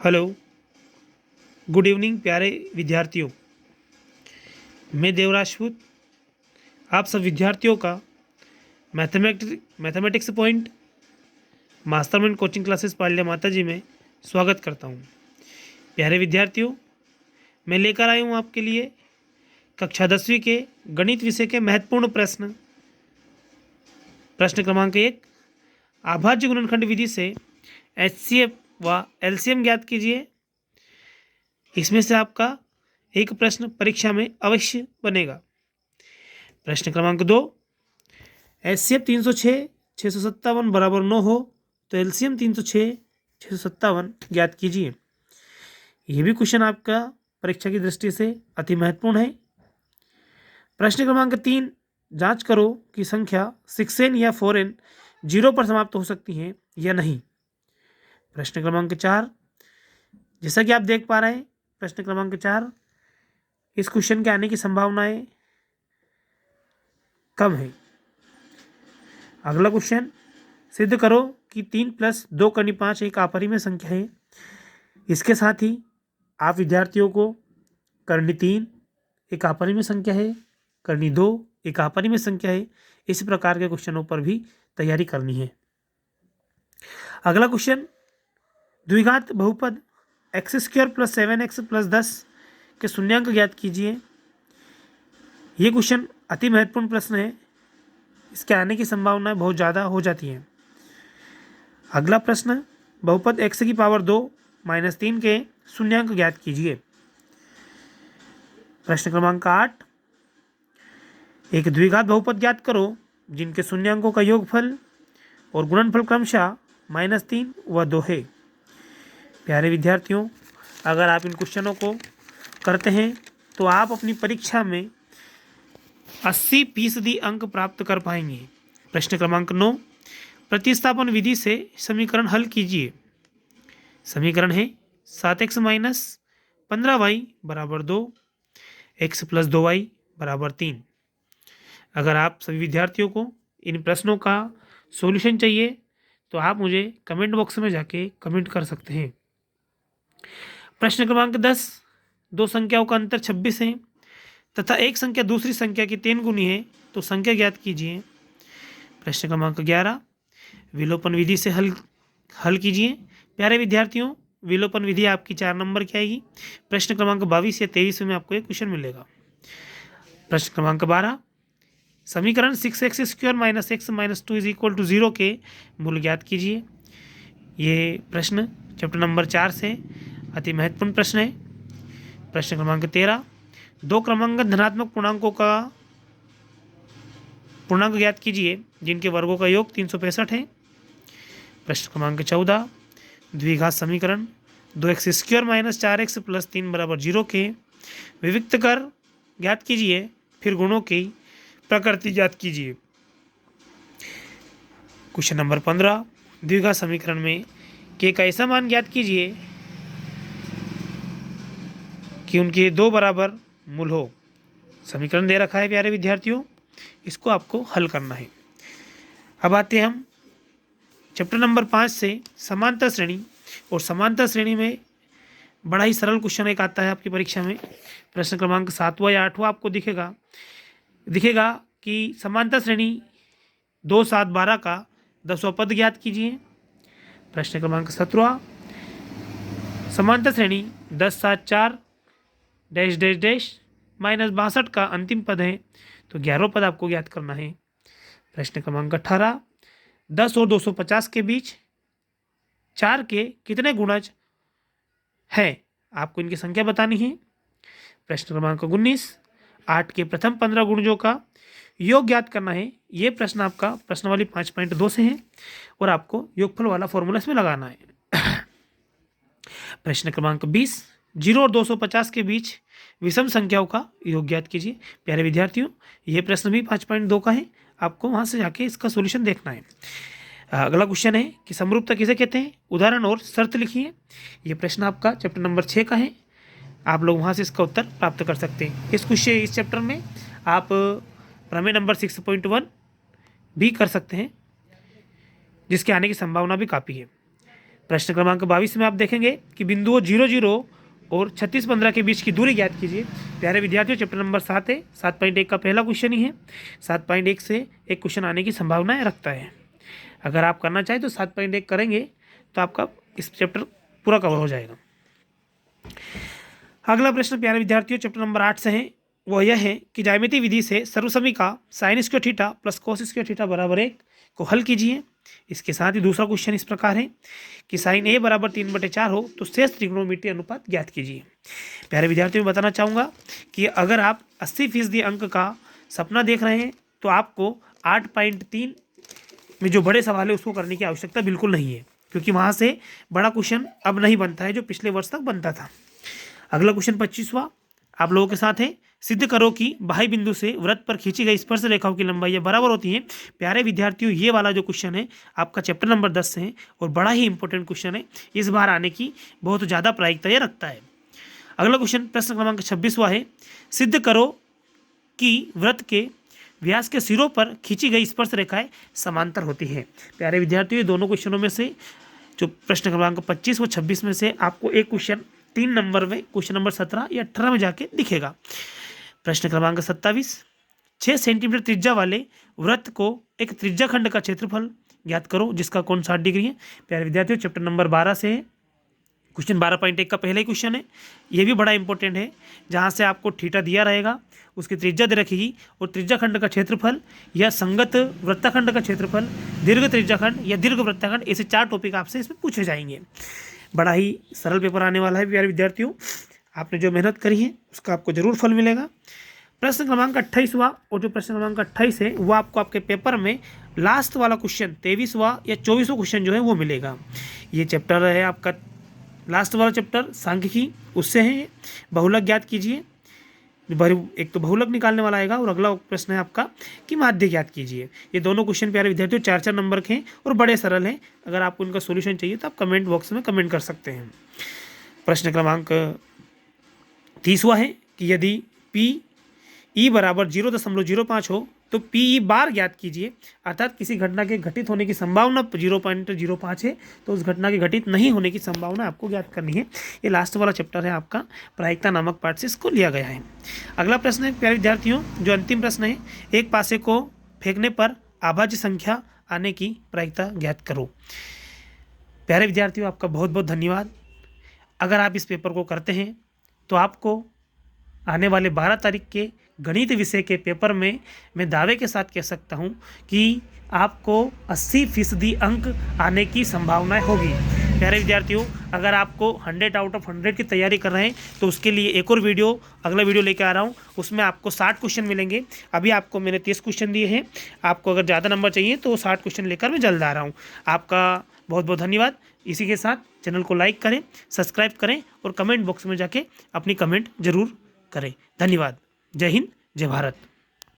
Hello, good evening प्यारे विद्यार्थियों। मैं देव राजपूत आप सब विद्यार्थियों का mathematics point mastermind coaching classes पाल्या माता जी में स्वागत करता हूँ। प्यारे विद्यार्थियों, मैं लेकर आई हूँ आपके लिए कक्षा 10वीं के गणित विषय के महत्वपूर्ण प्रश्न क्रमांक 1, अभाज्य गुणनखंड विधि से HCF व LCM ज्ञात कीजिए। इसमें से आपका एक प्रश्न परीक्षा में अवश्य बनेगा। प्रश्न क्रमांक 2, HCF 306 657 बराबर 9 हो तो LCM 306 657 ज्ञात कीजिए। यह भी क्वेश्चन आपका परीक्षा की दृष्टि से अति महत्वपूर्ण है। प्रश्न क्रमांक 3, जांच करो कि संख्या 6n या 4n 0 पर समाप्त हो सकती है या नहीं। प्रश्न क्रमांक 4, जैसा कि आप देख पा रहे हैं, प्रश्न क्रमांक 4 इस क्वेश्चन के आने की संभावनाएं कम है। अगला क्वेश्चन, सिद्ध करो कि 3 + 2 करनी 5 एक अपरिमेय संख्या है। इसके साथ ही आप विद्यार्थियों को करनी 3 एक अपरिमेय संख्या है, करनी 2 एक अपरिमेय संख्या है, इस प्रकार के क्वेश्चनों पर भी तैयारी करनी है। अगला क्वेश्चन, द्विघात बहुपद x² + 7x + 10 के शून्यांक ज्ञात कीजिए। ये क्वेश्चन अति महत्वपूर्ण प्रश्न है, इसके आने की संभावना बहुत ज़्यादा हो जाती है। अगला प्रश्न, बहुपद x⁻2 - 3 के शून्यांक ज्ञात कीजिए। प्रश्न क्रमांक 8, एक द्विघात बहुपद ज्ञात करो जिनके शून्यांकों का योगफल और गुणनफल क्रमशः -3 व 2 है। प्यारे विद्यार्थियों, अगर आप इन क्वेश्चनों को करते हैं तो आप अपनी परीक्षा में 80% अंक प्राप्त कर पाएंगे। प्रश्न क्रमांक 9, प्रतिस्थापन विधि से समीकरण हल कीजिए। समीकरण है 7x - 15y = 2, x + 2y = 3। अगर आप सभी विद्यार्थियों को इन प्रश्नों का सॉल्यूशन चाहिए तो आप मुझे कमेंट बॉक्स में जाके कमेंट कर सकते हैं। प्रश्न क्रमांक 10, दो संख्याओं का अंतर 26 है तथा एक संख्या दूसरी संख्या की 3 गुनी है तो संख्या ज्ञात कीजिए। प्रश्न क्रमांक 11, विलोपन विधि से हल कीजिए। प्यारे विद्यार्थियों, विलोपन विधि आपकी 4 नंबर की आएगी। प्रश्न क्रमांक 22 या 23 में आपको एक क्वेश्चन मिलेगा। प्रश्न क्रमांक 12, समीकरण 6x² - x - 2 = 0 के मूल ज्ञात कीजिए। ये प्रश्न चैप्टर नंबर 4 से अति महत्वपूर्ण प्रश्न है। प्रश्न क्रमांक 13, दो क्रमांक धनात्मक पूर्णांकों का पूर्णांक ज्ञात कीजिए जिनके वर्गों का योग 365 है। प्रश्न क्रमांक 14, द्विघात समीकरण 2x² - 4x + 3 = 0 के विविक्त कर ज्ञात कीजिए, फिर गुणों की प्रकृति ज्ञात कीजिए। क्वेश्चन नंबर 15, द्विघात समीकरण में के का ऐसा मान ज्ञात कीजिए कि उनके 2 बराबर मूल हो। समीकरण दे रखा है प्यारे विद्यार्थियों, इसको आपको हल करना है। अब आते हैं हम चैप्टर नंबर 5 से समांतर श्रेणी, और समांतर श्रेणी में बड़ा ही सरल क्वेश्चन एक आता है आपकी परीक्षा में। प्रश्न क्रमांक 7वां या 8वां आपको दिखेगा कि समांतर श्रेणी 2, 7, 12 का 10वां पद ज्ञात कीजिए। प्रश्न क्रमांक 17, समांतर श्रेणी 10, 7, 4 डैश डैश डैश -62 का अंतिम पद है तो 11वां पद आपको ज्ञात करना है। प्रश्न क्रमांक 18, 10 और 250 के बीच 4 के कितने गुणज हैं, आपको इनकी संख्या बतानी है। प्रश्न क्रमांक 19, 8 के प्रथम 15 गुणजों का योग ज्ञात करना है। ये प्रश्न आपका प्रश्नावली 5.2 से है और आपको योगफल वाला फॉर्मूला इसमें लगाना है। प्रश्न क्रमांक 20, 0 और 250 के बीच विषम संख्याओं का योग ज्ञात कीजिए। प्यारे विद्यार्थियों, ये प्रश्न भी 5.2 का है, आपको वहाँ से जाके इसका सॉल्यूशन देखना है। अगला क्वेश्चन है कि समरूपता किसे कहते हैं, उदाहरण और शर्त लिखिए। ये प्रश्न आपका चैप्टर नंबर 6 का है, आप लोग वहाँ से इसका उत्तर प्राप्त कर सकते हैं। इस चैप्टर में आप प्रमेय नंबर 6.1 भी कर सकते हैं, जिसके आने की संभावना भी काफ़ी है। प्रश्न क्रमांक 22 में आप देखेंगे कि बिंदुओं 0,0 और 36,15 के बीच की दूरी ज्ञात कीजिए। प्यारे विद्यार्थियों, चैप्टर नंबर 7 है। 7.1 का पहला क्वेश्चन ही है। 7.1 से एक क्वेश्चन आने की संभावनाएं रखता है। अगर आप करना चाहें तो 7.1 करेंगे तो आपका इस चैप्टर पूरा कवर हो जाएगा। अगला प्रश्न प्यारे विद्यार्थियों चैप्टर नंबर 8 से है। वह यह है कि ज्यामिति विधि से सर्वसमीका sine square theta plus cos square theta बराबर 1 को हल कीजिए। इसके साथ ही दूसरा क्वेश्चन इस प्रकार है कि साइन ए बराबर 3/4 हो तो शेष त्रिकोणमितीय अनुपात ज्ञात कीजिए। प्यारे विद्यार्थियों मैं बताना चाहूँगा कि अगर आप 80% अंक का सपना देख रहे हैं तो आपको 8.3 में जो बड़े सवाल है उसको करने की आवश्यकता बिल्कुल नहीं है, क्योंकि वहाँ से बड़ा क्वेश्चन अब नहीं बनता है जो पिछले वर्ष तक बनता था। अगला क्वेश्चन 25वां आप लोगों के साथ है। सिद्ध करो कि बाह्य बिंदु से वृत्त पर खींची गई स्पर्श रेखाओं की लंबाई बराबर होती है। प्यारे विद्यार्थियों ये वाला जो क्वेश्चन है आपका चैप्टर नंबर 10 से है और बड़ा ही इंपॉर्टेंट क्वेश्चन है। इस बार आने की बहुत ज़्यादा प्रायिकता ये रखता है। अगला क्वेश्चन प्रश्न क्रमांक 26वां है। सिद्ध करो कि वृत्त के व्यास के सिरों पर खींची गई स्पर्श रेखाएं समांतर होती है। प्यारे विद्यार्थियों ये दोनों क्वेश्चनों में से जो प्रश्न क्रमांक 25 व 26 में से आपको एक क्वेश्चन 3 नंबर में क्वेश्चन नंबर 17 या 18 में जाके दिखेगा। प्रश्न क्रमांक 27 6 सेंटीमीटर त्रिज्या वाले वृत्त को एक त्रिज्या खंड का क्षेत्रफल ज्ञात करो जिसका कोण 60 डिग्री है। प्यारे विद्यार्थियों चैप्टर नंबर 12 से है। क्वेश्चन 12.1 का पहला ही क्वेश्चन है। ये भी बड़ा इंपॉर्टेंट है, जहाँ से आपको थीटा दिया रहेगा, उसकी त्रिज्या दे रखेगी और त्रिज्या खंड का क्षेत्रफल या संगत वृत्ताखंड का क्षेत्रफल, दीर्घ त्रिज्या खंड या दीर्घ वृत्ताखंड, ऐसे 4 टॉपिक आपसे इसमें पूछे जाएंगे। बड़ा ही सरल पेपर आने वाला है प्यारे विद्यार्थियों। आपने जो मेहनत करी है उसका आपको जरूर फल मिलेगा। प्रश्न क्रमांक 28वां और जो प्रश्न क्रमांक 28 है वो आपको आपके पेपर में लास्ट वाला क्वेश्चन 23वां या 24वां क्वेश्चन जो है वो मिलेगा। ये चैप्टर है आपका लास्ट वाला चैप्टर सांख्यिकी, उससे है बहुलक ज्ञात कीजिए। एक तो बहुलक निकालने वाला आएगा और अगला प्रश्न है आपका कि माध्य ज्ञात कीजिए। ये दोनों क्वेश्चन प्यारे विद्यार्थियों 4-4 नंबर के हैं और बड़े सरल हैं। अगर आपको इनका सॉल्यूशन चाहिए तो आप कमेंट बॉक्स में कमेंट कर सकते हैं। प्रश्न क्रमांक 30वां है कि यदि PE बराबर 0.05 हो तो PE बार ज्ञात कीजिए। अर्थात किसी घटना के घटित होने की संभावना 0.05 है तो उस घटना के घटित नहीं होने की संभावना आपको ज्ञात करनी है। ये लास्ट वाला चैप्टर है आपका प्रायिकता नामक पाठ से इसको लिया गया है। अगला प्रश्न है प्यारे विद्यार्थियों जो अंतिम प्रश्न है, एक पासे को फेंकने पर अभाज्य संख्या आने की प्रायिकता ज्ञात करो। प्यारे विद्यार्थियों आपका बहुत बहुत धन्यवाद। अगर आप इस पेपर को करते हैं तो आपको आने वाले 12 तारीख के गणित विषय के पेपर में मैं दावे के साथ कह सकता हूं कि आपको 80% अंक आने की संभावनाएं होगी। प्यारे विद्यार्थियों अगर आपको 100 आउट ऑफ 100 की तैयारी कर रहे हैं तो उसके लिए एक और अगला वीडियो लेकर आ रहा हूं। उसमें आपको 60 क्वेश्चन मिलेंगे। अभी आपको मैंने 30 क्वेश्चन दिए हैं। आपको अगर ज़्यादा नंबर चाहिए तो 60 क्वेश्चन लेकर मैं जल्द आ रहा हूँ। आपका बहुत बहुत धन्यवाद। इसी के साथ चैनल को लाइक करें, सब्सक्राइब करें और कमेंट बॉक्स में जाके अपनी कमेंट जरूर करें। धन्यवाद। जय हिंद, जय भारत।